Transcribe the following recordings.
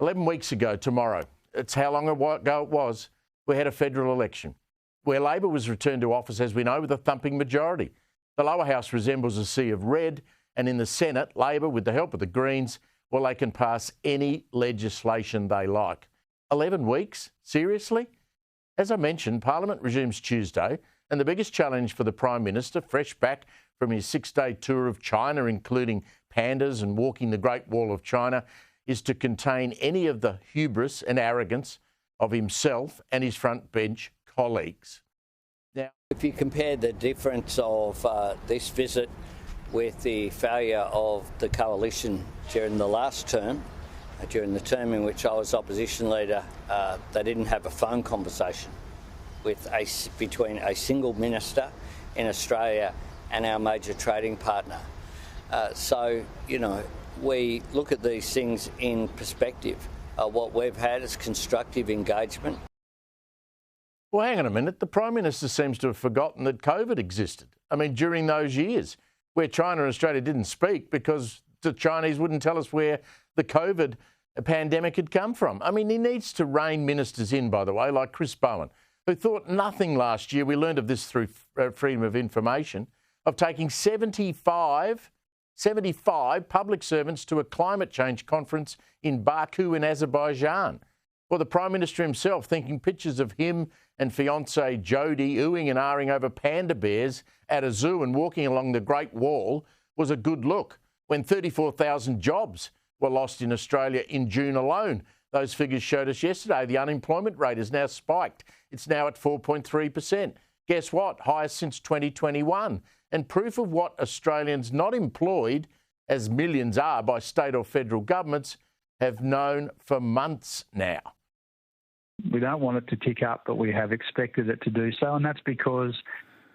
11 weeks ago tomorrow, it's how long ago it was, we had a federal election where Labor was returned to office, as we know, with a thumping majority. The lower house resembles a sea of red, and in the Senate, Labor, with the help of the Greens, well, they can pass any legislation they like. 11 weeks? Seriously? As I mentioned, Parliament resumes Tuesday, and the biggest challenge for the Prime Minister, fresh back from his 6-day tour of China, including pandas and walking the Great Wall of China, is to contain any of the hubris and arrogance of himself and his frontbench colleagues. Now, if you compare the difference of this visit with the failure of the coalition during the last term, during the term in which I was opposition leader, they didn't have a phone conversation between a single minister in Australia and our major trading partner. So, you know, we look at these things in perspective. What we've had is constructive engagement. Well, hang on a minute. The Prime Minister seems to have forgotten that COVID existed. I mean, during those years where China and Australia didn't speak because the Chinese wouldn't tell us where the COVID pandemic had come from. I mean, he needs to rein ministers in, by the way, like Chris Bowen, who thought nothing last year, we learned of this through Freedom of Information, of taking 75 public servants to a climate change conference in Baku in Azerbaijan. Well, the Prime Minister himself thinking pictures of him and fiancée Jodie oohing and ahhing over panda bears at a zoo and walking along the Great Wall was a good look, when 34,000 jobs were lost in Australia in June alone. Those figures showed us yesterday. The unemployment rate has now spiked. It's now at 4.3%. Guess what? Highest since 2021. And proof of what Australians not employed, as millions are by state or federal governments, have known for months now. We don't want it to tick up, but we have expected it to do so, and that's because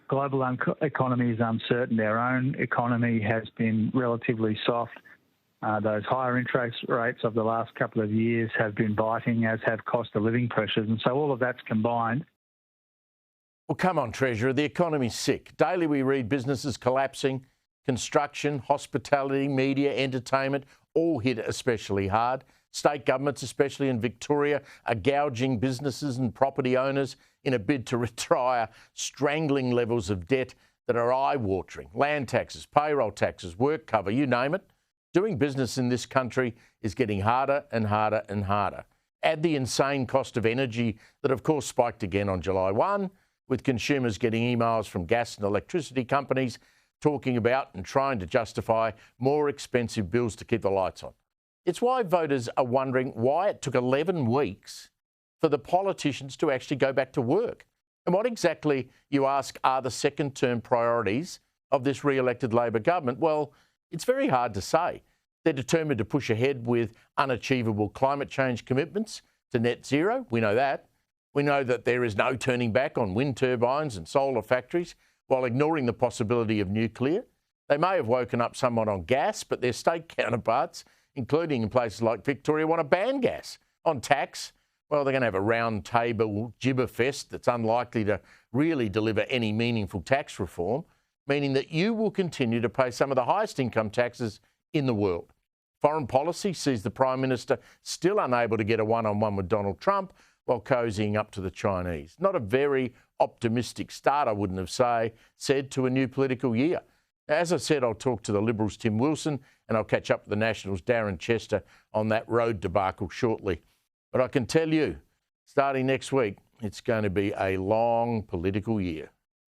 global economy is uncertain. Our own economy has been relatively soft. Those higher interest rates of the last couple of years have been biting, as have cost of living pressures, and so all of that's combined. Well, come on, Treasurer, the economy's sick. Daily we read businesses collapsing, construction, hospitality, media, entertainment, all hit especially hard. State governments, especially in Victoria, are gouging businesses and property owners in a bid to retire strangling levels of debt that are eye-watering. Land taxes, payroll taxes, work cover, you name it. Doing business in this country is getting harder and harder and harder. Add the insane cost of energy that, of course, spiked again on July 1, with consumers getting emails from gas and electricity companies talking about and trying to justify more expensive bills to keep the lights on. It's why voters are wondering why it took 11 weeks for the politicians to actually go back to work. And what exactly, you ask, are the second-term priorities of this re-elected Labor government? Well, it's very hard to say. They're determined to push ahead with unachievable climate change commitments to net zero. We know that. We know that there is no turning back on wind turbines and solar factories while ignoring the possibility of nuclear. They may have woken up somewhat on gas, but their state counterparts, including in places like Victoria, want to ban gas. On tax, well, they're going to have a round table gibber fest that's unlikely to really deliver any meaningful tax reform, meaning that you will continue to pay some of the highest income taxes in the world. Foreign policy sees the Prime Minister still unable to get a one-on-one with Donald Trump while cosying up to the Chinese. Not a very optimistic start, I wouldn't have said, to a new political year. As I said, I'll talk to the Liberals' Tim Wilson, and I'll catch up with the Nationals' Darren Chester on that road debacle shortly. But I can tell you, starting next week, it's going to be a long political year.